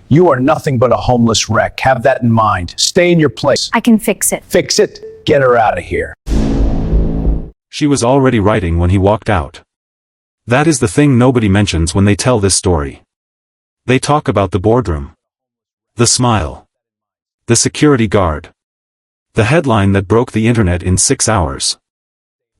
You are nothing but a homeless wreck. Have that in mind. Stay in your place. I can fix it. Fix it. Get her out of here. She was already writing when he walked out. That is the thing nobody mentions when they tell this story. They talk about the boardroom, the smile, the security guard, the headline that broke the internet in 6 hours.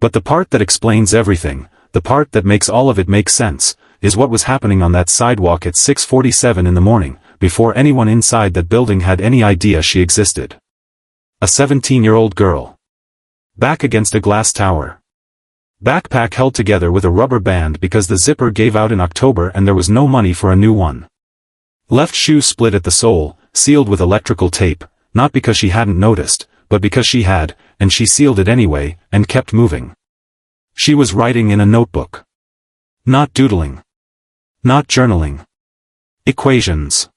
But the part that explains everything, the part that makes all of it make sense, is what was happening on that sidewalk at 6:47 in the morning, before anyone inside that building had any idea she existed. A 17-year-old girl. Back against a glass tower. Backpack held together with a rubber band because the zipper gave out in October and there was no money for a new one. Left shoe split at the sole, sealed with electrical tape, not because she hadn't noticed, but because she had, and she sealed it anyway, and kept moving. She was writing in a notebook. Not doodling. Not journaling. Equations.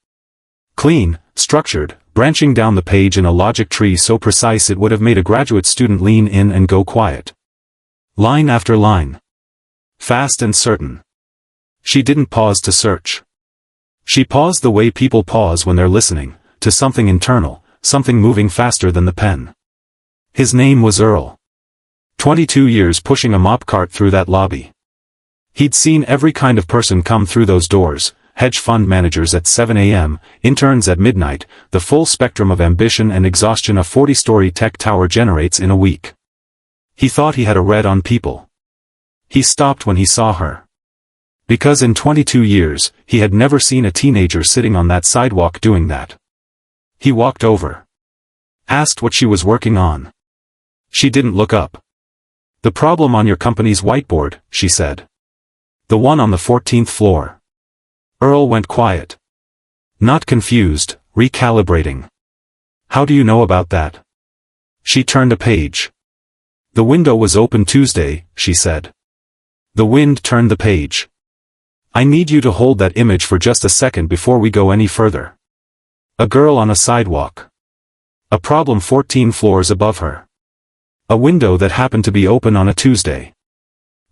Clean, structured, branching down the page in a logic tree so precise it would have made a graduate student lean in and go quiet. Line after line. Fast and certain. She didn't pause to search. She paused the way people pause when they're listening, to something internal, something moving faster than the pen. His name was Earl. 22 years pushing a mop cart through that lobby. He'd seen every kind of person come through those doors, hedge fund managers at 7 a.m., interns at midnight, the full spectrum of ambition and exhaustion a 40-story tech tower generates in a week. He thought he had a read on people. He stopped when he saw her. Because in 22 years, he had never seen a teenager sitting on that sidewalk doing that. He walked over. Asked what she was working on. She didn't look up. The problem on your company's whiteboard, she said. The one on the 14th floor. Earl went quiet. Not confused, recalibrating. How do you know about that? She turned a page. The window was open Tuesday, she said. The wind turned the page. I need you to hold that image for just a second before we go any further. A girl on a sidewalk. A problem 14 floors above her. A window that happened to be open on a Tuesday.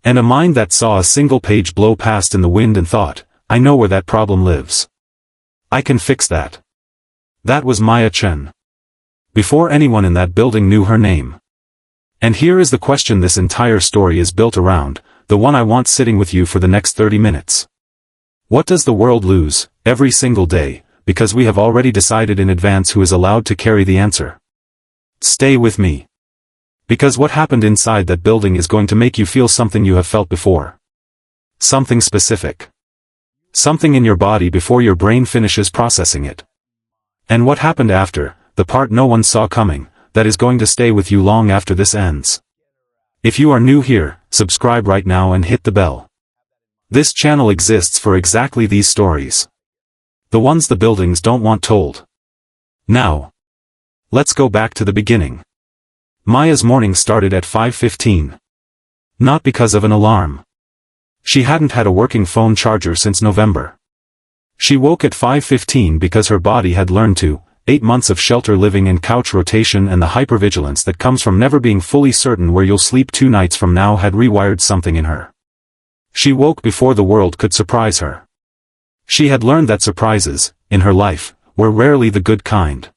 And a mind that saw a single page blow past in the wind and thought, I know where that problem lives. I can fix that. That was Maya Chen. Before anyone in that building knew her name. And here is the question this entire story is built around, the one I want sitting with you for the next 30 minutes. What does the world lose, every single day, because we have already decided in advance who is allowed to carry the answer? Stay with me. Because what happened inside that building is going to make you feel something you have felt before. Something specific. Something in your body before your brain finishes processing it. And what happened after, the part no one saw coming, that is going to stay with you long after this ends. If you are new here, subscribe right now and hit the bell. This channel exists for exactly these stories. The ones the buildings don't want told. Now, let's go back to the beginning. Maya's morning started at 5:15. Not because of an alarm. She hadn't had a working phone charger since November. She woke at 5:15 because her body had learned to, 8 months of shelter living and couch rotation and the hypervigilance that comes from never being fully certain where you'll sleep 2 nights from now had rewired something in her. She woke before the world could surprise her. She had learned that surprises, in her life, were rarely the good kind.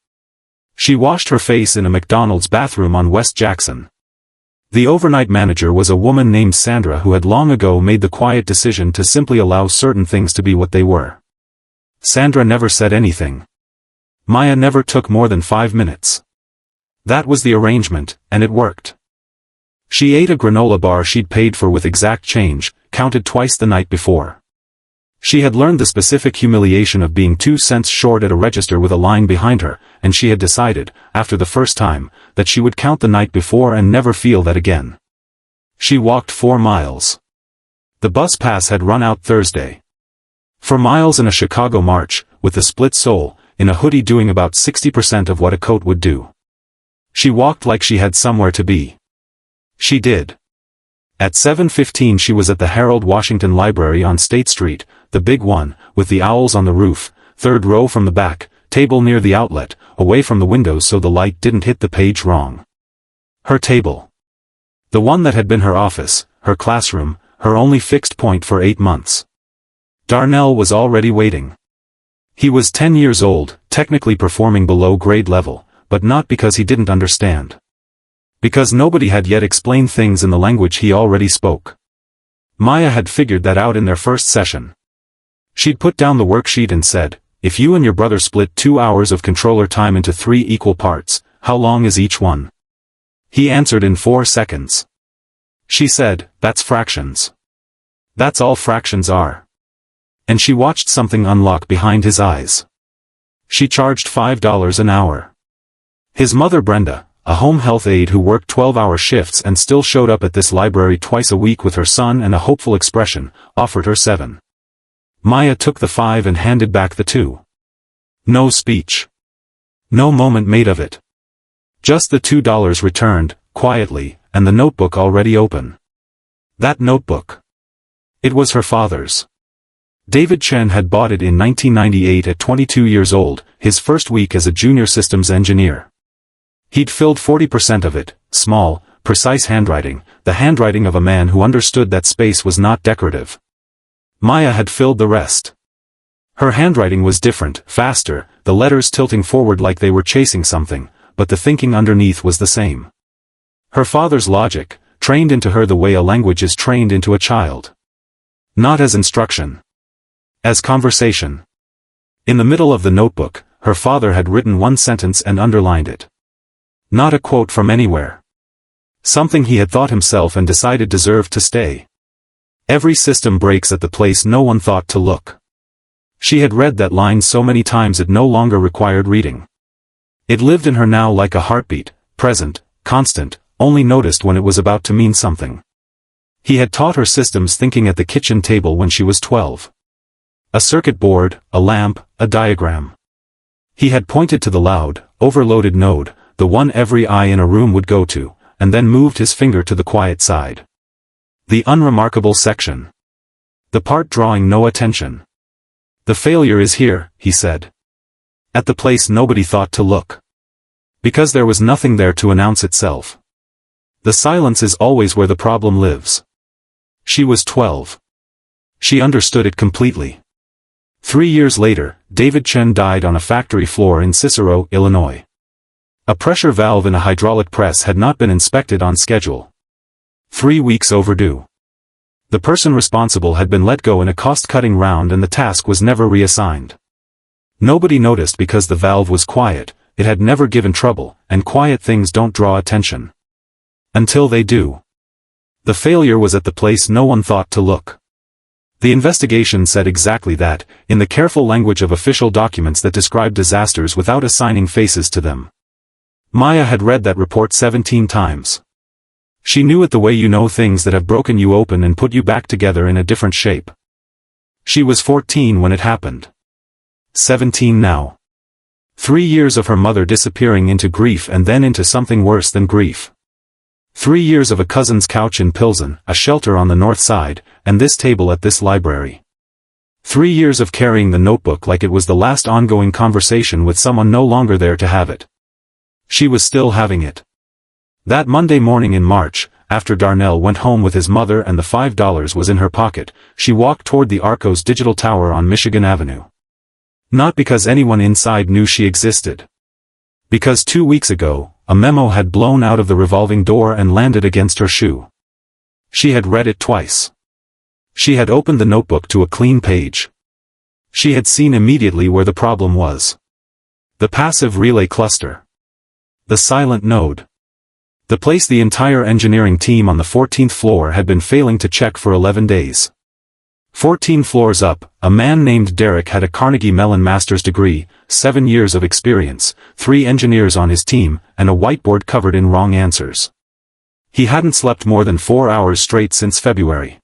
She washed her face in a McDonald's bathroom on West Jackson. The overnight manager was a woman named Sandra who had long ago made the quiet decision to simply allow certain things to be what they were. Sandra never said anything. Maya never took more than 5 minutes. That was the arrangement, and it worked. She ate a granola bar she'd paid for with exact change, counted twice the night before. She had learned the specific humiliation of being 2 cents short at a register with a line behind her, and she had decided, after the first time, that she would count the night before and never feel that again. She walked 4 miles. The bus pass had run out Thursday. 4 miles in a Chicago march, with the split sole, in a hoodie doing about 60% of what a coat would do. She walked like she had somewhere to be. She did. At 7:15 she was at the Harold Washington Library on State Street, the big one, with the owls on the roof, 3rd row from the back, table near the outlet, away from the windows so the light didn't hit the page wrong. Her table. The one that had been her office, her classroom, her only fixed point for 8 months. Darnell was already waiting. He was 10 years old, technically performing below grade level, but not because he didn't understand. Because nobody had yet explained things in the language he already spoke. Maya had figured that out in their first session. She'd put down the worksheet and said, if you and your brother split 2 hours of controller time into 3 equal parts, how long is each one? He answered in 4 seconds. She said, that's fractions. That's all fractions are. And she watched something unlock behind his eyes. She charged $5 an hour. His mother Brenda, a home health aide who worked 12-hour shifts and still showed up at this library twice a week with her son and a hopeful expression, offered her $7. Maya took the $5 and handed back the $2. No speech. No moment made of it. Just the $2 returned, quietly, and the notebook already open. That notebook. It was her father's. David Chen had bought it in 1998 at 22 years old, his first week as a junior systems engineer. He'd filled 40% of it, small, precise handwriting, the handwriting of a man who understood that space was not decorative. Maya had filled the rest. Her handwriting was different, faster, the letters tilting forward like they were chasing something, but the thinking underneath was the same. Her father's logic, trained into her the way a language is trained into a child. Not as instruction. As conversation. In the middle of the notebook, her father had written one sentence and underlined it. Not a quote from anywhere. Something he had thought himself and decided deserved to stay. Every system breaks at the place no one thought to look. She had read that line so many times it no longer required reading. It lived in her now like a heartbeat, present, constant, only noticed when it was about to mean something. He had taught her systems thinking at the kitchen table when she was 12. A circuit board, a lamp, a diagram. He had pointed to the loud, overloaded node, the one every eye in a room would go to, and then moved his finger to the quiet side. The unremarkable section. The part drawing no attention. The failure is here, he said. At the place nobody thought to look. Because there was nothing there to announce itself. The silence is always where the problem lives. She was 12. She understood it completely. 3 years later, David Chen died on a factory floor in Cicero, Illinois. A pressure valve in a hydraulic press had not been inspected on schedule. 3 weeks overdue. The person responsible had been let go in a cost-cutting round and the task was never reassigned. Nobody noticed because the valve was quiet, it had never given trouble, and quiet things don't draw attention. Until they do. The failure was at the place no one thought to look. The investigation said exactly that, in the careful language of official documents that describe disasters without assigning faces to them. Maya had read that report 17 times. She knew it the way you know things that have broken you open and put you back together in a different shape. She was 14 when it happened. 17 now. 3 years of her mother disappearing into grief and then into something worse than grief. 3 years of a cousin's couch in Pilsen, a shelter on the north side, and this table at this library. 3 years of carrying the notebook like it was the last ongoing conversation with someone no longer there to have it. She was still having it. That Monday morning in March, after Darnell went home with his mother and the $5 was in her pocket, she walked toward the Arcos Digital Tower on Michigan Avenue. Not because anyone inside knew she existed. Because 2 weeks ago, a memo had blown out of the revolving door and landed against her shoe. She had read it twice. She had opened the notebook to a clean page. She had seen immediately where the problem was. The passive relay cluster. The silent node. The place the entire engineering team on the 14th floor had been failing to check for 11 days. 14 floors up, a man named Derek had a Carnegie Mellon master's degree, 7 years of experience, 3 engineers on his team, and a whiteboard covered in wrong answers. He hadn't slept more than 4 hours straight since February.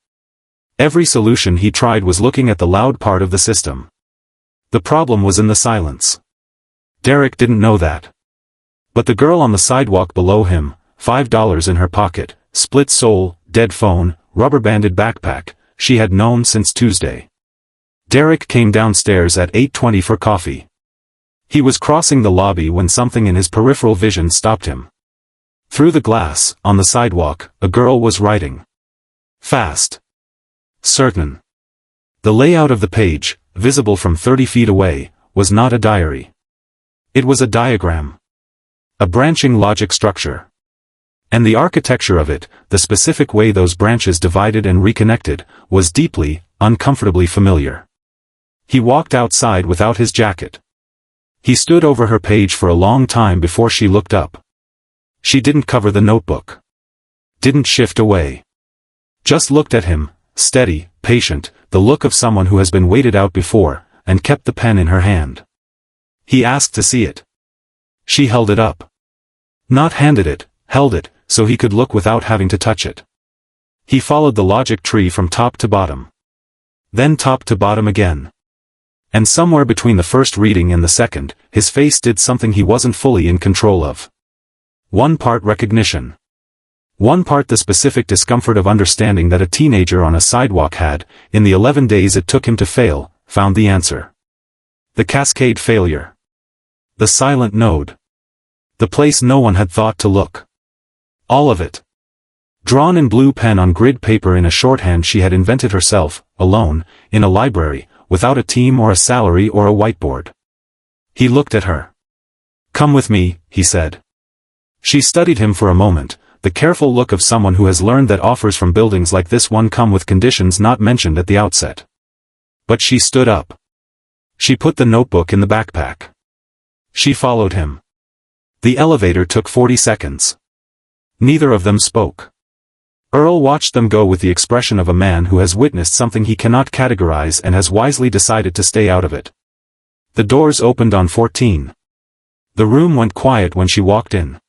Every solution he tried was looking at the loud part of the system. The problem was in the silence. Derek didn't know that. But the girl on the sidewalk below him, $5 in her pocket, split sole, dead phone, rubber-banded backpack, she had known since Tuesday. Derek came downstairs at 8:20 for coffee. He was crossing the lobby when something in his peripheral vision stopped him. Through the glass, on the sidewalk, a girl was writing. Fast. Certain. The layout of the page, visible from 30 feet away, was not a diary. It was a diagram. A branching logic structure. And the architecture of it, the specific way those branches divided and reconnected, was deeply, uncomfortably familiar. He walked outside without his jacket. He stood over her page for a long time before she looked up. She didn't cover the notebook. Didn't shift away. Just looked at him, steady, patient, the look of someone who has been waited out before, and kept the pen in her hand. He asked to see it. She held it up. Not handed it, held it, so he could look without having to touch it. He followed the logic tree from top to bottom. Then top to bottom again. And somewhere between the first reading and the second, his face did something he wasn't fully in control of. One part recognition. One part the specific discomfort of understanding that a teenager on a sidewalk had, in the 11 days it took him to fail, found the answer. The cascade failure. The silent node. The place no one had thought to look. All of it. Drawn in blue pen on grid paper in a shorthand she had invented herself, alone, in a library, without a team or a salary or a whiteboard. He looked at her. "Come with me," he said. She studied him for a moment, the careful look of someone who has learned that offers from buildings like this one come with conditions not mentioned at the outset. But she stood up. She put the notebook in the backpack. She followed him. The elevator took 40 seconds. Neither of them spoke. Earl watched them go with the expression of a man who has witnessed something he cannot categorize and has wisely decided to stay out of it. The doors opened on 14. The room went quiet when she walked in.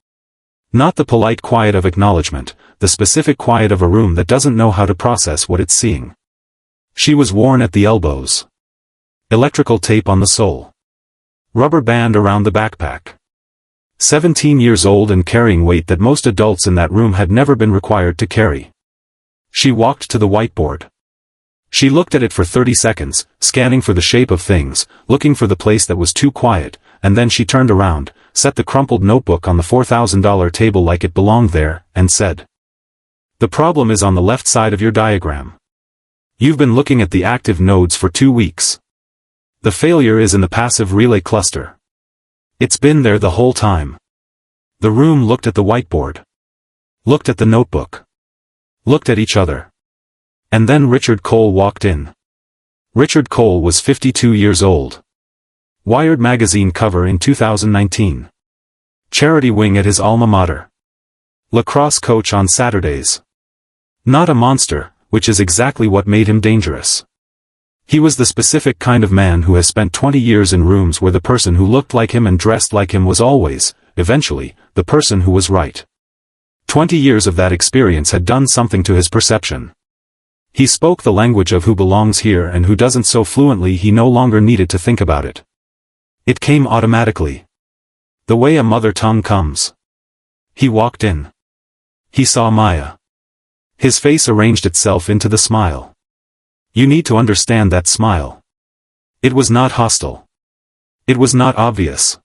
Not the polite quiet of acknowledgement, the specific quiet of a room that doesn't know how to process what it's seeing. She was worn at the elbows. Electrical tape on the sole. Rubber band around the backpack. 17 years old and carrying weight that most adults in that room had never been required to carry. She walked to the whiteboard. She looked at it for 30 seconds, scanning for the shape of things, looking for the place that was too quiet, and then she turned around, set the crumpled notebook on the $4,000 table like it belonged there, and said, "The problem is on the left side of your diagram. You've been looking at the active nodes for 2 weeks. The failure is in the passive relay cluster. It's been there the whole time." The room looked at the whiteboard. Looked at the notebook. Looked at each other. And then Richard Cole walked in. Richard Cole was 52 years old. Wired magazine cover in 2019. Charity wing at his alma mater. Lacrosse coach on Saturdays. Not a monster, which is exactly what made him dangerous. He was the specific kind of man who has spent 20 years in rooms where the person who looked like him and dressed like him was always, eventually, the person who was right. 20 years of that experience had done something to his perception. He spoke the language of who belongs here and who doesn't so fluently he no longer needed to think about it. It came automatically. The way a mother tongue comes. He walked in. He saw Maya. His face arranged itself into the smile. You need to understand that smile. It was not hostile. It was not obvious.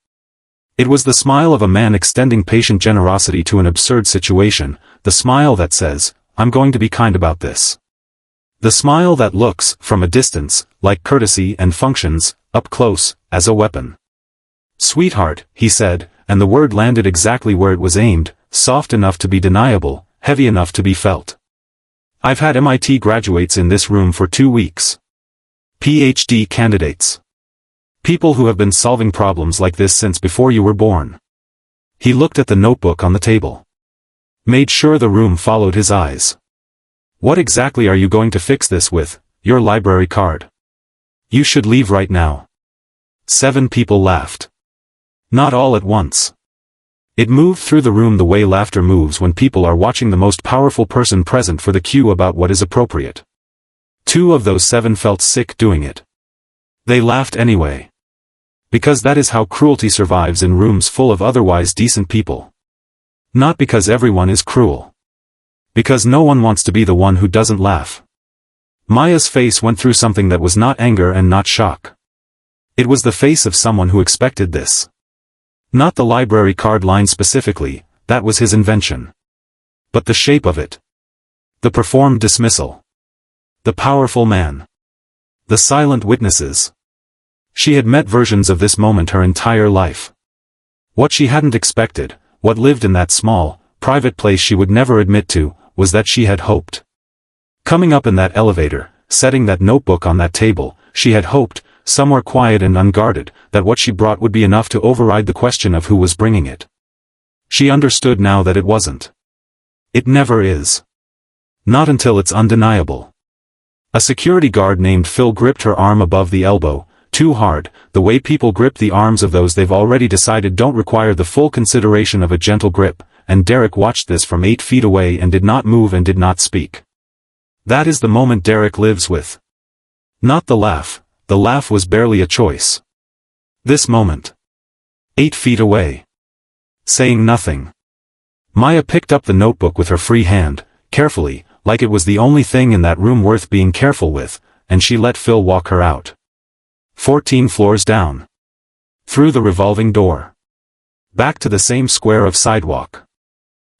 It was the smile of a man extending patient generosity to an absurd situation, the smile that says, "I'm going to be kind about this." The smile that looks, from a distance, like courtesy and functions, up close, as a weapon. "Sweetheart," he said, and the word landed exactly where it was aimed, soft enough to be deniable, heavy enough to be felt. "I've had MIT graduates in this room for 2 weeks. PhD candidates. People who have been solving problems like this since before you were born." He looked at the notebook on the table. Made sure the room followed his eyes. "What exactly are you going to fix this with, your library card? You should leave right now." 7 people laughed. Not all at once. It moved through the room the way laughter moves when people are watching the most powerful person present for the cue about what is appropriate. 2 of those 7 felt sick doing it. They laughed anyway. Because that is how cruelty survives in rooms full of otherwise decent people. Not because everyone is cruel. Because no one wants to be the one who doesn't laugh. Maya's face went through something that was not anger and not shock. It was the face of someone who expected this. Not the library card line specifically, that was his invention. But the shape of it. The performed dismissal. The powerful man. The silent witnesses. She had met versions of this moment her entire life. What she hadn't expected, what lived in that small, private place she would never admit to, was that she had hoped. Coming up in that elevator, setting that notebook on that table, she had hoped, somewhere quiet and unguarded, that what she brought would be enough to override the question of who was bringing it. She understood now that it wasn't. It never is. Not until it's undeniable. A security guard named Phil gripped her arm above the elbow, too hard, the way people grip the arms of those they've already decided don't require the full consideration of a gentle grip, and Derek watched this from 8 feet away and did not move and did not speak. That is the moment Derek lives with. Not the laugh was barely a choice. This moment. 8 feet away. Saying nothing. Maya picked up the notebook with her free hand, carefully, like it was the only thing in that room worth being careful with, and she let Phil walk her out. 14 floors down. Through the revolving door. Back to the same square of sidewalk.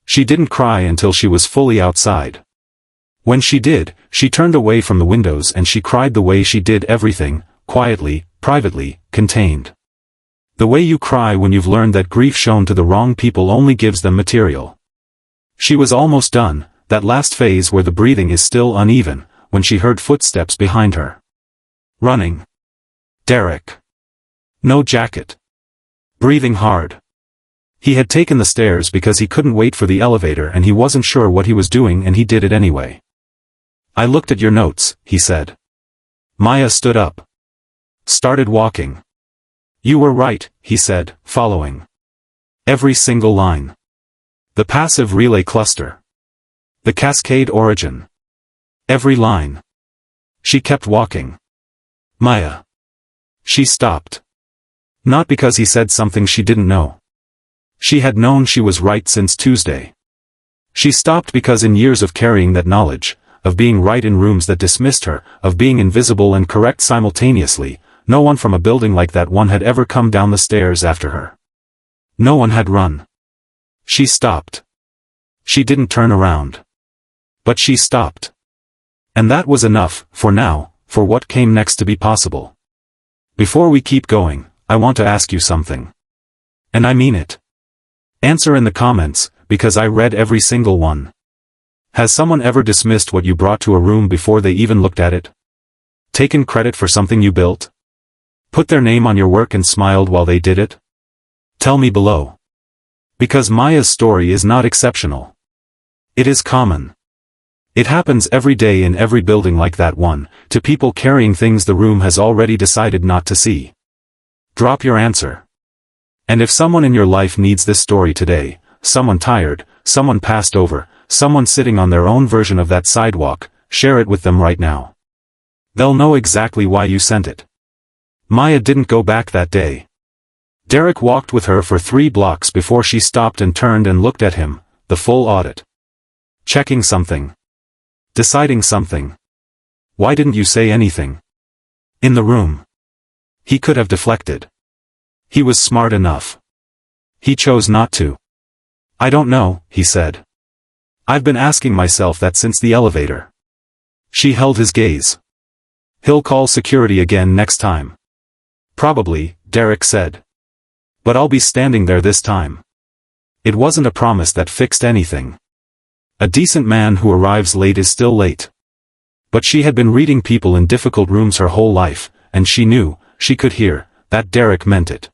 She didn't cry until she was fully outside. When she did, she turned away from the windows and she cried the way she did everything, quietly, privately, contained. The way you cry when you've learned that grief shown to the wrong people only gives them material. She was almost done, that last phase where the breathing is still uneven, when she heard footsteps behind her. Running. Derek. No jacket. Breathing hard. He had taken the stairs because he couldn't wait for the elevator and he wasn't sure what he was doing and he did it anyway. I looked at your notes, he said. Maya stood up. Started walking. You were right, he said, following. Every single line. The passive relay cluster. The cascade origin. Every line. She kept walking. Maya. She stopped. Not because he said something she didn't know. She had known she was right since Tuesday. She stopped because in years of carrying that knowledge, of being right in rooms that dismissed her, of being invisible and correct simultaneously, no one from a building like that one had ever come down the stairs after her. No one had run. She stopped. She didn't turn around. But she stopped. And that was enough, for now, for what came next to be possible. Before we keep going, I want to ask you something. And I mean it. Answer in the comments, because I read every single one. Has someone ever dismissed what you brought to a room before they even looked at it? Taken credit for something you built? Put their name on your work and smiled while they did it? Tell me below. Because Maya's story is not exceptional. It is common. It happens every day in every building like that one, to people carrying things the room has already decided not to see. Drop your answer. And if someone in your life needs this story today, someone tired, someone passed over, someone sitting on their own version of that sidewalk, share it with them right now. They'll know exactly why you sent it. Maya didn't go back that day. Derek walked with her for 3 blocks before she stopped and turned and looked at him, the full audit. Checking something. Deciding something. Why didn't you say anything? In the room. He could have deflected. He was smart enough. He chose not to. I don't know, he said. I've been asking myself that since the elevator. She held his gaze. He'll call security again next time. Probably, Derek said. But I'll be standing there this time. It wasn't a promise that fixed anything. A decent man who arrives late is still late. But she had been reading people in difficult rooms her whole life, and she knew, she could hear, that Derek meant it.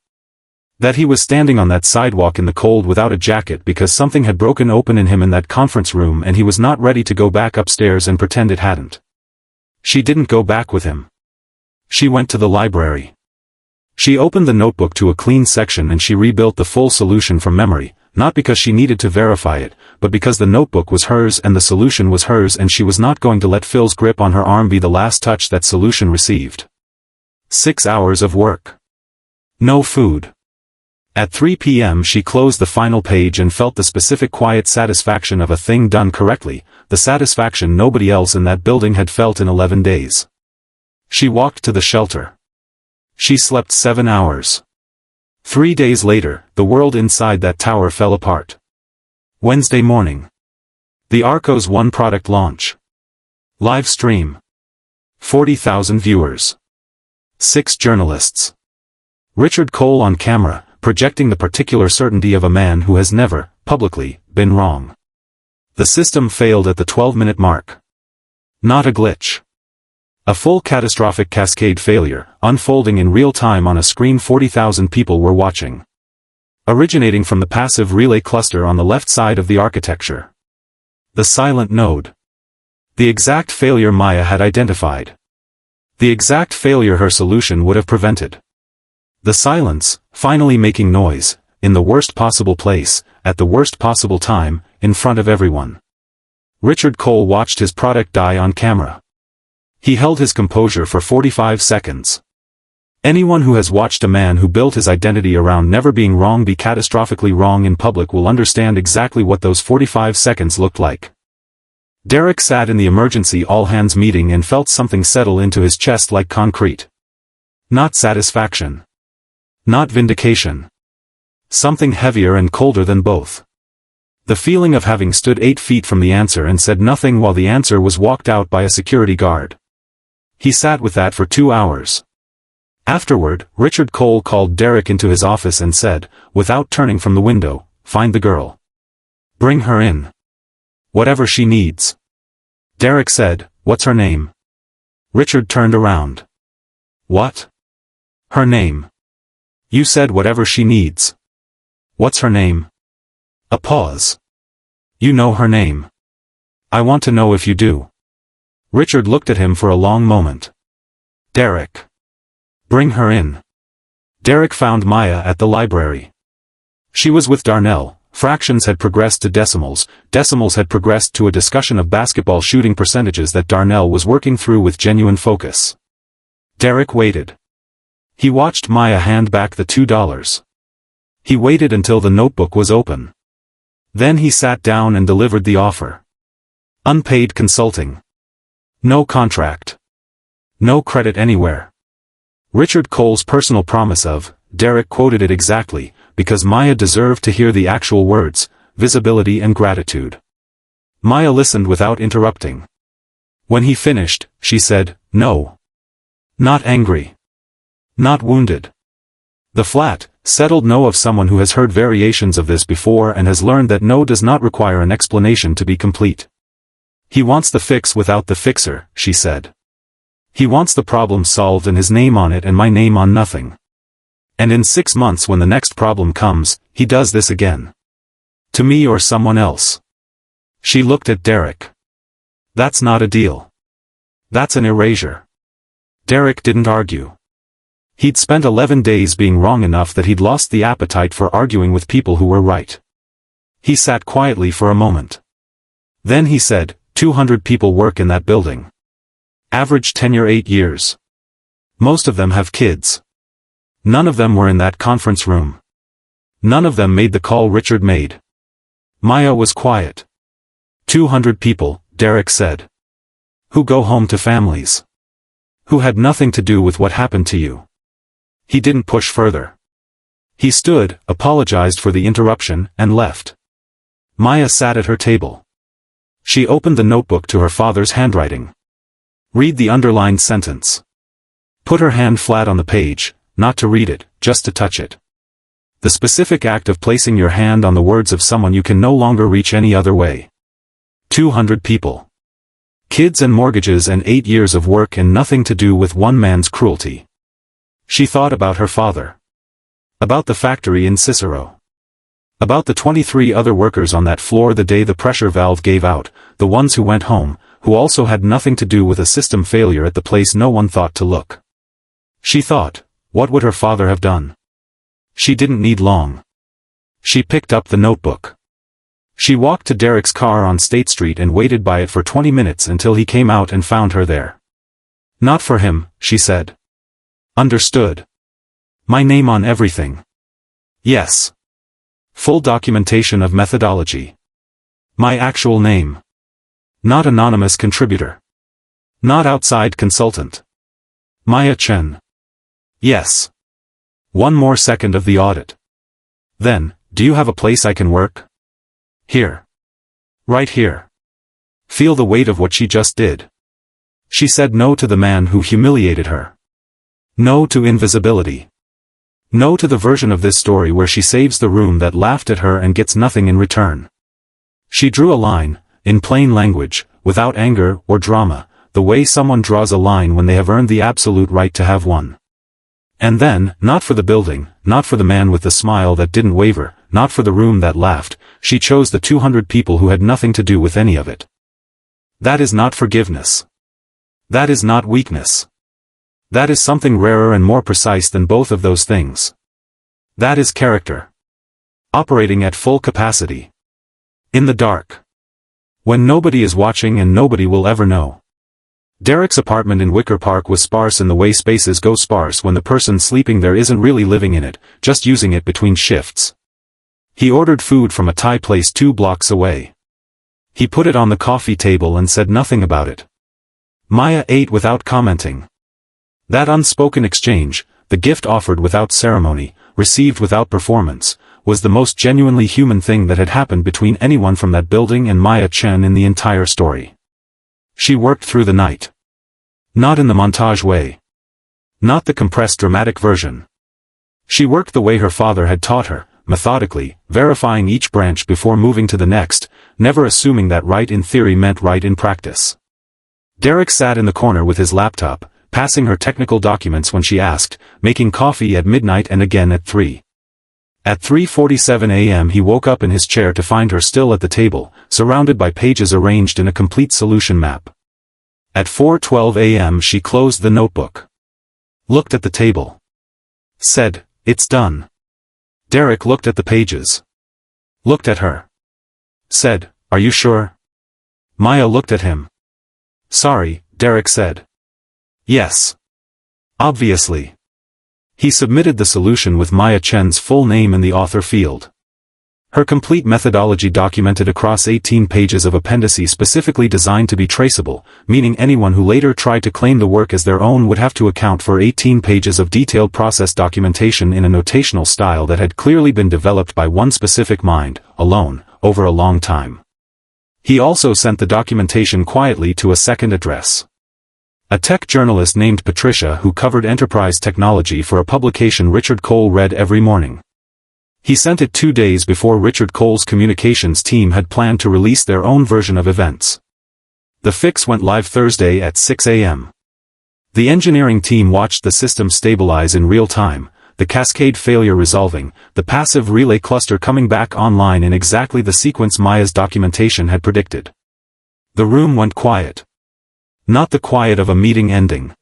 That he was standing on that sidewalk in the cold without a jacket because something had broken open in him in that conference room and he was not ready to go back upstairs and pretend it hadn't. She didn't go back with him. She went to the library. She opened the notebook to a clean section and she rebuilt the full solution from memory, not because she needed to verify it, but because the notebook was hers and the solution was hers and she was not going to let Phil's grip on her arm be the last touch that solution received. 6 hours of work. No food. At 3 p.m. she closed the final page and felt the specific quiet satisfaction of a thing done correctly, the satisfaction nobody else in that building had felt in 11 days. She walked to the shelter. She slept 7 hours. 3 days later, the world inside that tower fell apart. Wednesday morning. The Arco's one product launch. Live stream. 40,000 viewers. 6 journalists. Richard Cole on camera, projecting the particular certainty of a man who has never, publicly, been wrong. The system failed at the 12-minute mark. Not a glitch. A full catastrophic cascade failure, unfolding in real time on a screen 40,000 people were watching. Originating from the passive relay cluster on the left side of the architecture. The silent node. The exact failure Maya had identified. The exact failure her solution would have prevented. The silence, finally making noise, in the worst possible place, at the worst possible time, in front of everyone. Richard Cole watched his product die on camera. He held his composure for 45 seconds. Anyone who has watched a man who built his identity around never being wrong be catastrophically wrong in public will understand exactly what those 45 seconds looked like. Derek sat in the emergency all-hands meeting and felt something settle into his chest like concrete. Not satisfaction. Not vindication. Something heavier and colder than both. The feeling of having stood 8 feet from the answer and said nothing while the answer was walked out by a security guard. He sat with that for 2 hours. Afterward, Richard Cole called Derek into his office and said, without turning from the window, "Find the girl. Bring her in. Whatever she needs." Derek said, "What's her name?" Richard turned around. "What? Her name? You said whatever she needs. What's her name?" A pause. "You know her name. I want to know if you do." Richard looked at him for a long moment. "Derek. Bring her in." Derek found Maya at the library. She was with Darnell. Fractions had progressed to decimals had progressed to a discussion of basketball shooting percentages that Darnell was working through with genuine focus. Derek waited. He watched Maya hand back the $2. He waited until the notebook was open. Then he sat down and delivered the offer. Unpaid consulting. No contract. No credit anywhere. Richard Cole's personal promise of, Derek quoted it exactly, because Maya deserved to hear the actual words, visibility and gratitude. Maya listened without interrupting. When he finished, she said, "No." Not angry. Not wounded. The flat, settled no of someone who has heard variations of this before and has learned that no does not require an explanation to be complete. He wants the fix without the fixer, she said. He wants the problem solved and his name on it and my name on nothing. And in 6 months when the next problem comes, he does this again. To me or someone else. She looked at Derek. That's not a deal. That's an erasure. Derek didn't argue. He'd spent 11 days being wrong enough that he'd lost the appetite for arguing with people who were right. He sat quietly for a moment. Then he said, 200 people work in that building. Average tenure 8 years. Most of them have kids. None of them were in that conference room. None of them made the call Richard made. Maya was quiet. 200 people, Derek said. Who go home to families. Who had nothing to do with what happened to you. He didn't push further. He stood, apologized for the interruption, and left. Maya sat at her table. She opened the notebook to her father's handwriting. Read the underlined sentence. Put her hand flat on the page, not to read it, just to touch it. The specific act of placing your hand on the words of someone you can no longer reach any other way. 200 people. Kids and mortgages and 8 years of work and nothing to do with one man's cruelty. She thought about her father. About the factory in Cicero. About the 23 other workers on that floor the day the pressure valve gave out, the ones who went home, who also had nothing to do with a system failure at the place no one thought to look. She thought, what would her father have done? She didn't need long. She picked up the notebook. She walked to Derek's car on State Street and waited by it for 20 minutes until he came out and found her there. Not for him, she said. Understood. My name on everything. Yes. Full documentation of methodology. My actual name. Not anonymous contributor. Not outside consultant. Maya Chen. Yes. One more second of the audit. Then, do you have a place I can work? Here. Right here. Feel the weight of what she just did. She said no to the man who humiliated her. No to invisibility. No to the version of this story where she saves the room that laughed at her and gets nothing in return. She drew a line, in plain language, without anger or drama, the way someone draws a line when they have earned the absolute right to have one. And then, not for the building, not for the man with the smile that didn't waver, not for the room that laughed, she chose the 200 people who had nothing to do with any of it. That is not forgiveness. That is not weakness. That is something rarer and more precise than both of those things. That is character. Operating at full capacity. In the dark. When nobody is watching and nobody will ever know. Derek's apartment in Wicker Park was sparse in the way spaces go sparse when the person sleeping there isn't really living in it, just using it between shifts. He ordered food from a Thai place 2 blocks away. He put it on the coffee table and said nothing about it. Maya ate without commenting. That unspoken exchange, the gift offered without ceremony, received without performance, was the most genuinely human thing that had happened between anyone from that building and Maya Chen in the entire story. She worked through the night. Not in the montage way. Not the compressed dramatic version. She worked the way her father had taught her, methodically, verifying each branch before moving to the next, never assuming that right in theory meant right in practice. Derek sat in the corner with his laptop, passing her technical documents when she asked, making coffee at midnight and again at 3. At 3:47 a.m. he woke up in his chair to find her still at the table, surrounded by pages arranged in a complete solution map. At 4:12 a.m. she closed the notebook. Looked at the table. Said, "It's done." Derek looked at the pages. Looked at her. Said, "Are you sure?" Maya looked at him. "Sorry," Derek said. "Yes. Obviously." He submitted the solution with Maya Chen's full name in the author field. Her complete methodology documented across 18 pages of appendices specifically designed to be traceable, meaning anyone who later tried to claim the work as their own would have to account for 18 pages of detailed process documentation in a notational style that had clearly been developed by one specific mind, alone, over a long time. He also sent the documentation quietly to a second address. A tech journalist named Patricia who covered enterprise technology for a publication Richard Cole read every morning. He sent it 2 days before Richard Cole's communications team had planned to release their own version of events. The fix went live Thursday at 6 a.m. The engineering team watched the system stabilize in real time, the cascade failure resolving, the passive relay cluster coming back online in exactly the sequence Maya's documentation had predicted. The room went quiet. Not the quiet of a meeting ending.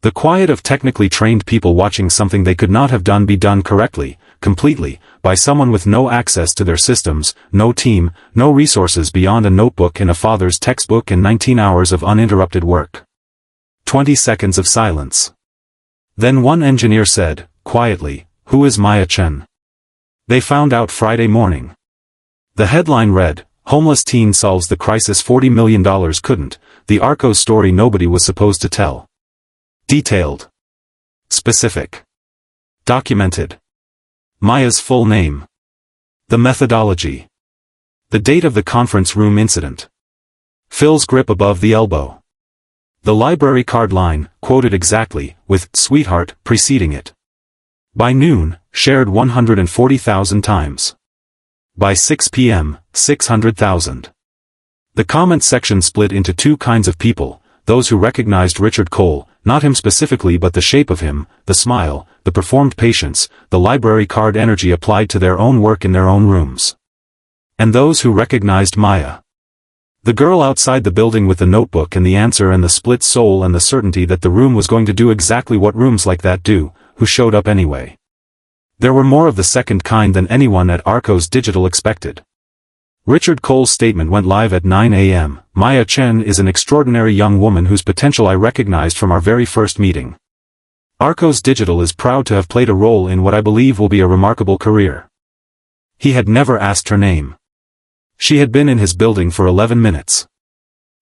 The quiet of technically trained people watching something they could not have done be done correctly, completely, by someone with no access to their systems, no team, no resources beyond a notebook and a father's textbook and 19 hours of uninterrupted work. 20 seconds of silence. Then one engineer said, quietly, "Who is Maya Chen?" They found out Friday morning. The headline read, "Homeless teen solves the crisis $40 million couldn't, the Arcos story nobody was supposed to tell." Detailed. Specific. Documented. Maya's full name. The methodology. The date of the conference room incident. Phil's grip above the elbow. The library card line, quoted exactly, with "sweetheart" preceding it. By noon, shared 140,000 times. By 6 p.m., 600,000. The comment section split into 2 kinds of people, those who recognized Richard Cole, not him specifically but the shape of him, the smile, the performed patience, the library card energy applied to their own work in their own rooms. And those who recognized Maya. The girl outside the building with the notebook and the answer and the split soul and the certainty that the room was going to do exactly what rooms like that do, who showed up anyway. There were more of the second kind than anyone at Arcos Digital expected. Richard Cole's statement went live at 9 a.m. Maya Chen is an extraordinary young woman whose potential I recognized from our very first meeting. Arcos Digital is proud to have played a role in what I believe will be a remarkable career. He had never asked her name. She had been in his building for 11 minutes.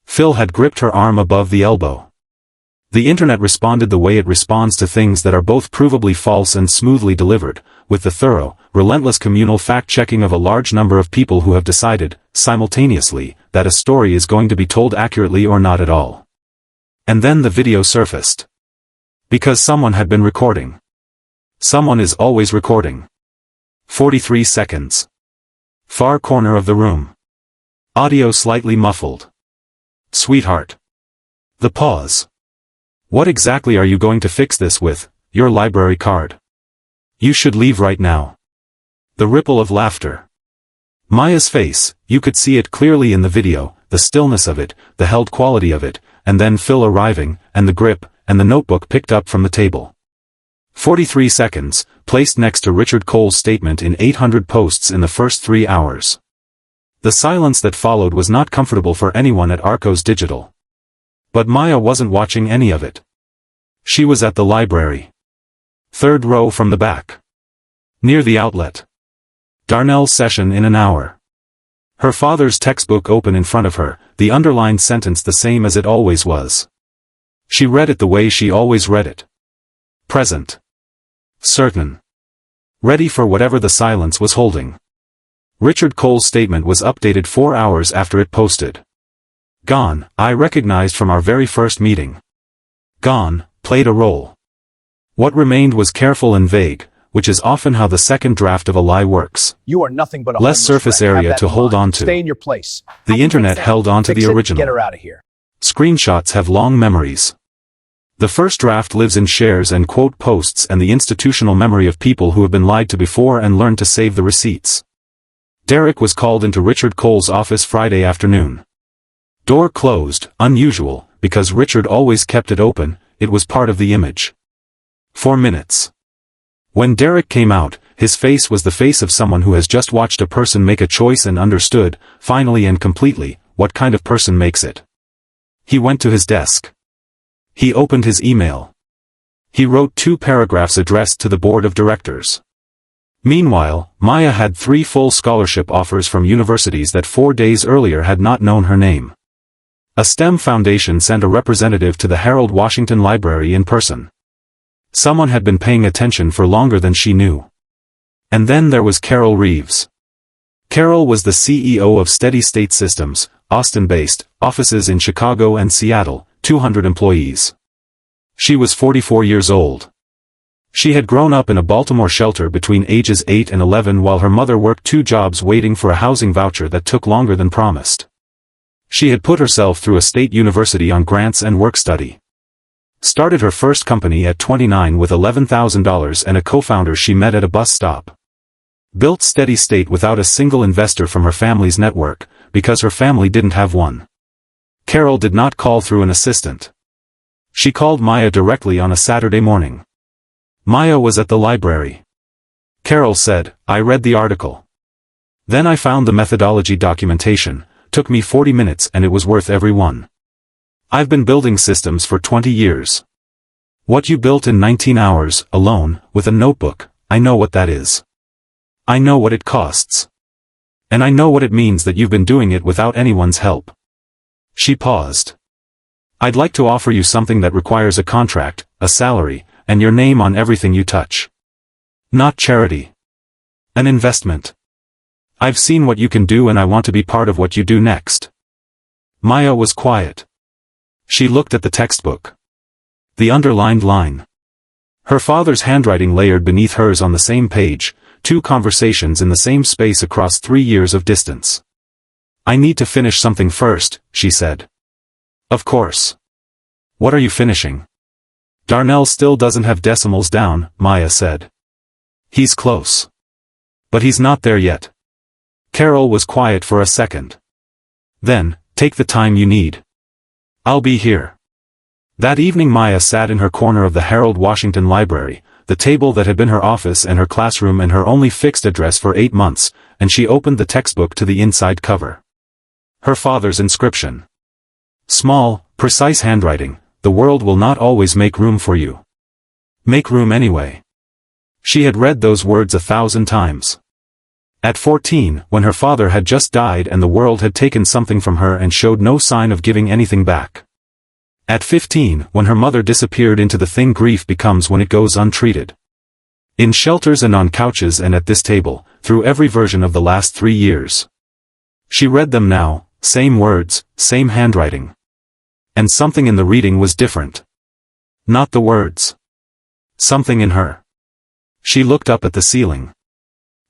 Phil had gripped her arm above the elbow. The internet responded the way it responds to things that are both provably false and smoothly delivered, with the thorough, relentless communal fact-checking of a large number of people who have decided, simultaneously, that a story is going to be told accurately or not at all. And then the video surfaced. Because someone had been recording. Someone is always recording. 43 seconds. Far corner of the room. Audio slightly muffled. Sweetheart. The pause. What exactly are you going to fix this with, your library card? You should leave right now. The ripple of laughter. Maya's face, you could see it clearly in the video, the stillness of it, the held quality of it, and then Phil arriving, and the grip, and the notebook picked up from the table. 43 seconds, placed next to Richard Cole's statement in 800 posts in the first 3 hours. The silence that followed was not comfortable for anyone at Arcos Digital. But Maya wasn't watching any of it. She was at the library. Third row from the back. Near the outlet. Darnell's session in an hour. Her father's textbook open in front of her, the underlined sentence the same as it always was. She read it the way she always read it. Present. Certain. Ready for whatever the silence was holding. Richard Cole's statement was updated 4 hours after it posted. Gone, I recognized from our very first meeting. Gone, played a role. What remained was careful and vague, which is often how the second draft of a lie works. You are nothing but a Less homeless surface wreck. Have area that to in hold mind. on to. Stay in your place. The internet held on to Fix the it, original. Get her out of here. Screenshots have long memories. The first draft lives in shares and quote posts and the institutional memory of people who have been lied to before and learned to save the receipts. Derek was called into Richard Cole's office Friday afternoon. Door closed, unusual, because Richard always kept it open, it was part of the image. 4 minutes. When Derek came out, his face was the face of someone who has just watched a person make a choice and understood, finally and completely, what kind of person makes it. He went to his desk. He opened his email. He wrote 2 paragraphs addressed to the board of directors. Meanwhile, Maya had 3 full scholarship offers from universities that 4 days earlier had not known her name. A STEM foundation sent a representative to the Harold Washington Library in person. Someone had been paying attention for longer than she knew. And then there was Carol Reeves. Carol was the CEO of Steady State Systems, Austin-based, offices in Chicago and Seattle, 200 employees. She was 44 years old. She had grown up in a Baltimore shelter between ages 8 and 11 while her mother worked 2 jobs waiting for a housing voucher that took longer than promised. She had put herself through a state university on grants and work study. Started her first company at 29 with $11,000 and a co-founder she met at a bus stop. Built Steady State without a single investor from her family's network, because her family didn't have one. Carol did not call through an assistant. She called Maya directly on a Saturday morning. Maya was at the library. Carol said, I read the article. Then I found the methodology documentation, took me 40 minutes and it was worth every one. I've been building systems for 20 years. What you built in 19 hours, alone, with a notebook, I know what that is. I know what it costs. And I know what it means that you've been doing it without anyone's help. She paused. I'd like to offer you something that requires a contract, a salary, and your name on everything you touch. Not charity. An investment. I've seen what you can do and I want to be part of what you do next. Maya was quiet. She looked at the textbook. The underlined line. Her father's handwriting layered beneath hers on the same page, 2 conversations in the same space across 3 years of distance. I need to finish something first, she said. Of course. What are you finishing? Darnell still doesn't have decimals down, Maya said. He's close. But he's not there yet. Carol was quiet for a second. Then, take the time you need. I'll be here. That evening Maya sat in her corner of the Harold Washington Library, the table that had been her office and her classroom and her only fixed address for 8 months, and she opened the textbook to the inside cover. Her father's inscription. Small, precise handwriting, the world will not always make room for you. Make room anyway. She had read those words 1,000 times. At 14, when her father had just died and the world had taken something from her and showed no sign of giving anything back. At 15, when her mother disappeared into the thing grief becomes when it goes untreated. In shelters and on couches and at this table, through every version of the last 3 years. She read them now, same words, same handwriting. And something in the reading was different. Not the words. Something in her. She looked up at the ceiling.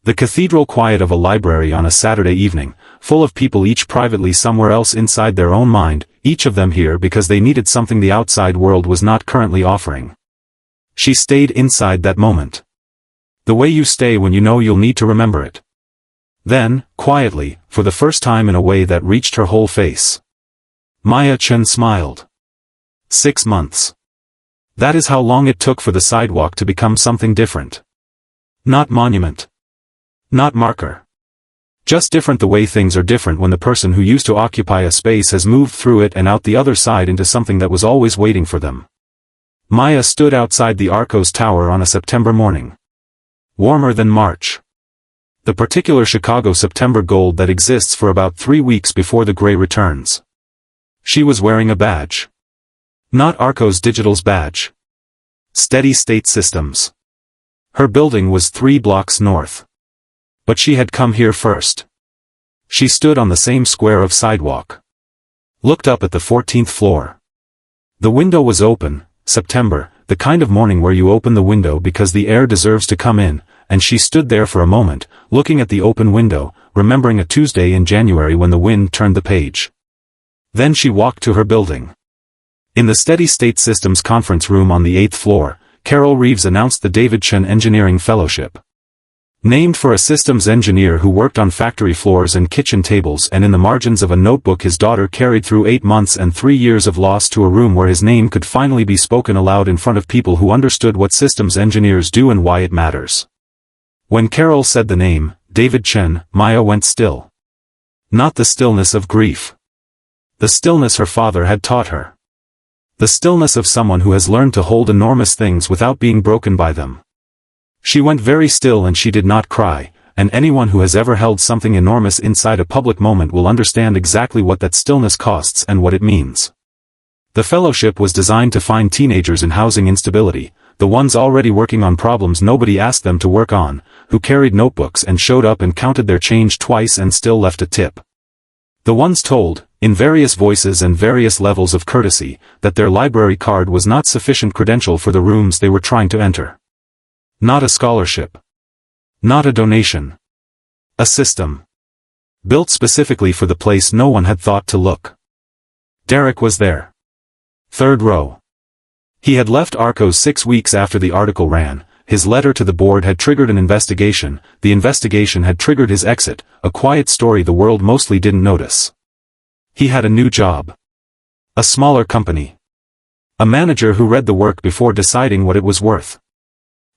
The cathedral quiet of a library on a Saturday evening, full of people each privately somewhere else inside their own mind, each of them here because they needed something the outside world was not currently offering. She stayed inside that moment. The way you stay when you know you'll need to remember it. Then, quietly, for the first time in a way that reached her whole face, Maya Chen smiled. 6 months. That is how long it took for the sidewalk to become something different. Not monument. Not marker. Just different, the way things are different when the person who used to occupy a space has moved through it and out the other side into something that was always waiting for them. Maya stood outside the Arcos Tower on a September morning. Warmer than March. The particular Chicago September gold that exists for about 3 weeks before the gray returns. She was wearing a badge. Not Arcos Digital's badge. Steady State Systems. Her building was 3 blocks north. But she had come here first. She stood on the same square of sidewalk. Looked up at the 14th floor. The window was open, September, the kind of morning where you open the window because the air deserves to come in, and she stood there for a moment, looking at the open window, remembering a Tuesday in January when the wind turned the page. Then she walked to her building. In the Steady State Systems conference room on the 8th floor, Carol Reeves announced the David Chen Engineering Fellowship. Named for a systems engineer who worked on factory floors and kitchen tables, and in the margins of a notebook his daughter carried through 8 months and 3 years of loss to a room where his name could finally be spoken aloud in front of people who understood what systems engineers do and why it matters. When Carol said the name, David Chen, Maya went still. Not the stillness of grief. The stillness her father had taught her. The stillness of someone who has learned to hold enormous things without being broken by them. She went very still and she did not cry, and anyone who has ever held something enormous inside a public moment will understand exactly what that stillness costs and what it means. The fellowship was designed to find teenagers in housing instability, the ones already working on problems nobody asked them to work on, who carried notebooks and showed up and counted their change twice and still left a tip. The ones told, in various voices and various levels of courtesy, that their library card was not sufficient credential for the rooms they were trying to enter. Not a scholarship. Not a donation. A system. Built specifically for the place no one had thought to look. Derek was there. 3rd row. He had left Arcos 6 weeks after the article ran. His letter to the board had triggered an investigation, the investigation had triggered his exit, a quiet story the world mostly didn't notice. He had a new job. A smaller company. A manager who read the work before deciding what it was worth.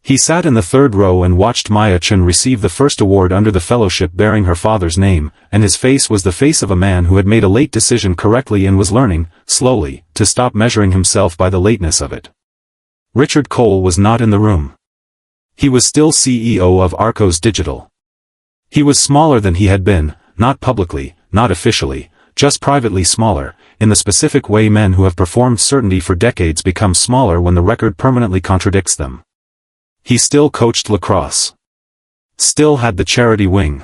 He sat in the 3rd row and watched Maya Chen receive the first award under the fellowship bearing her father's name, and his face was the face of a man who had made a late decision correctly and was learning, slowly, to stop measuring himself by the lateness of it. Richard Cole was not in the room. He was still CEO of Arcos Digital. He was smaller than he had been, not publicly, not officially, just privately smaller, in the specific way men who have performed certainty for decades become smaller when the record permanently contradicts them. He still coached lacrosse. Still had the charity wing.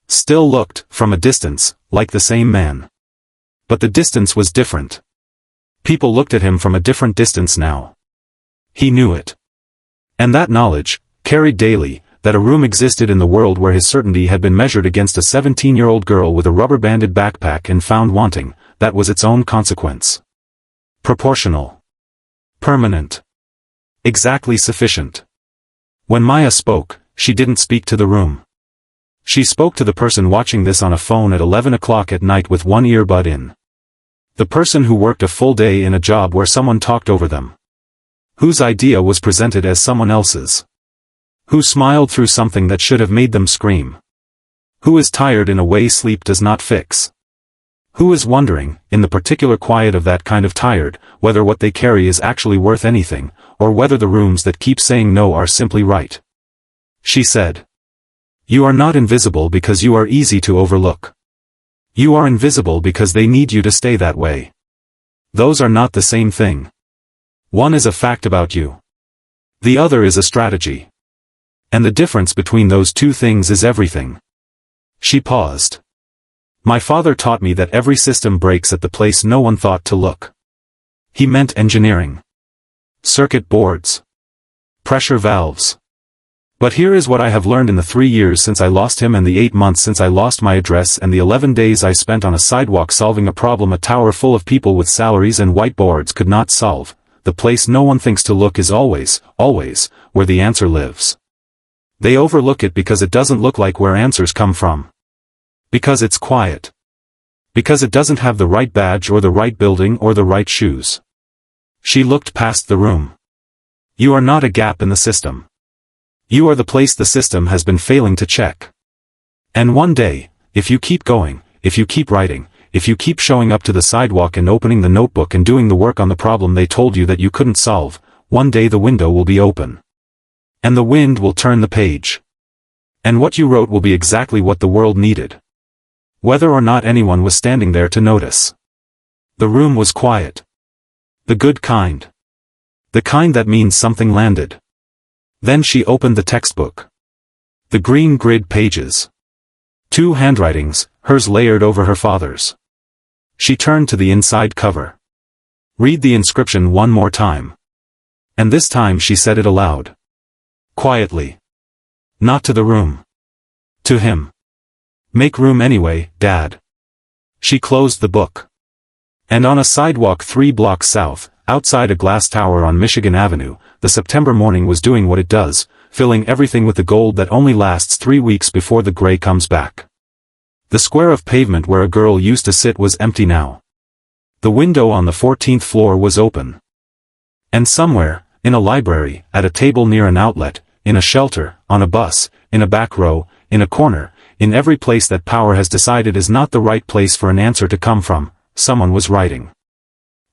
Still looked, from a distance, like the same man. But the distance was different. People looked at him from a different distance now. He knew it. And that knowledge, carried daily, that a room existed in the world where his certainty had been measured against a 17-year-old girl with a rubber-banded backpack and found wanting, that was its own consequence. Proportional. Permanent. Exactly sufficient. When Maya spoke, she didn't speak to the room. She spoke to the person watching this on a phone at 11 o'clock at night with one earbud in. The person who worked a full day in a job where someone talked over them. Whose idea was presented as someone else's. Who smiled through something that should have made them scream. Who is tired in a way sleep does not fix. Who is wondering, in the particular quiet of that kind of tired, whether what they carry is actually worth anything, or whether the rooms that keep saying no are simply right. She said. You are not invisible because you are easy to overlook. You are invisible because they need you to stay that way. Those are not the same thing. One is a fact about you. The other is a strategy. And the difference between those two things is everything. She paused. My father taught me that every system breaks at the place no one thought to look. He meant engineering. Circuit boards. Pressure valves. But here is what I have learned in the 3 years since I lost him and the 8 months since I lost my address and the 11 days I spent on a sidewalk solving a problem a tower full of people with salaries and whiteboards could not solve. The place no one thinks to look is always, where the answer lives. They overlook it because it doesn't look like where answers come from. Because it's quiet. Because it doesn't have the right badge or the right building or the right shoes. She looked past the room. You are not a gap in the system. You are the place the system has been failing to check. And one day, if you keep going, if you keep writing, if you keep showing up to the sidewalk and opening the notebook and doing the work on the problem they told you that you couldn't solve, one day the window will be open. And the wind will turn the page. And what you wrote will be exactly what the world needed. Whether or not anyone was standing there to notice. The room was quiet. The good kind. The kind that means something landed. Then she opened the textbook. The green grid pages. 2 handwritings, hers layered over her father's. She turned to the inside cover. Read the inscription one more time. And this time she said it aloud. Quietly. Not to the room. To him. Make room anyway, Dad. She closed the book. And on a sidewalk 3 blocks south, outside a glass tower on Michigan Avenue, the September morning was doing what it does, filling everything with the gold that only lasts 3 weeks before the gray comes back. The square of pavement where a girl used to sit was empty now. The window on the 14th floor was open. And somewhere, in a library, at a table near an outlet, in a shelter, on a bus, in a back row, in a corner, in every place that power has decided is not the right place for an answer to come from, someone was writing.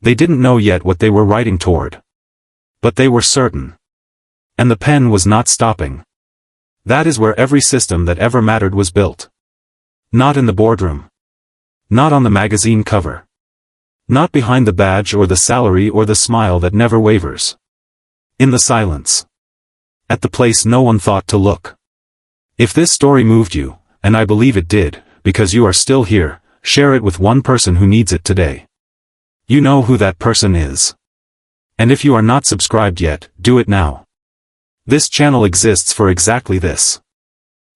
They didn't know yet what they were writing toward. But they were certain. And the pen was not stopping. That is where every system that ever mattered was built. Not in the boardroom. Not on the magazine cover. Not behind the badge or the salary or the smile that never wavers. In the silence. At the place no one thought to look. If this story moved you, and I believe it did, because you are still here, share it with one person who needs it today. You know who that person is. And if you are not subscribed yet, do it now. This channel exists for exactly this.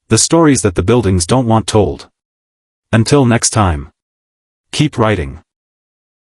The stories that the buildings don't want told. Until next time. Keep writing.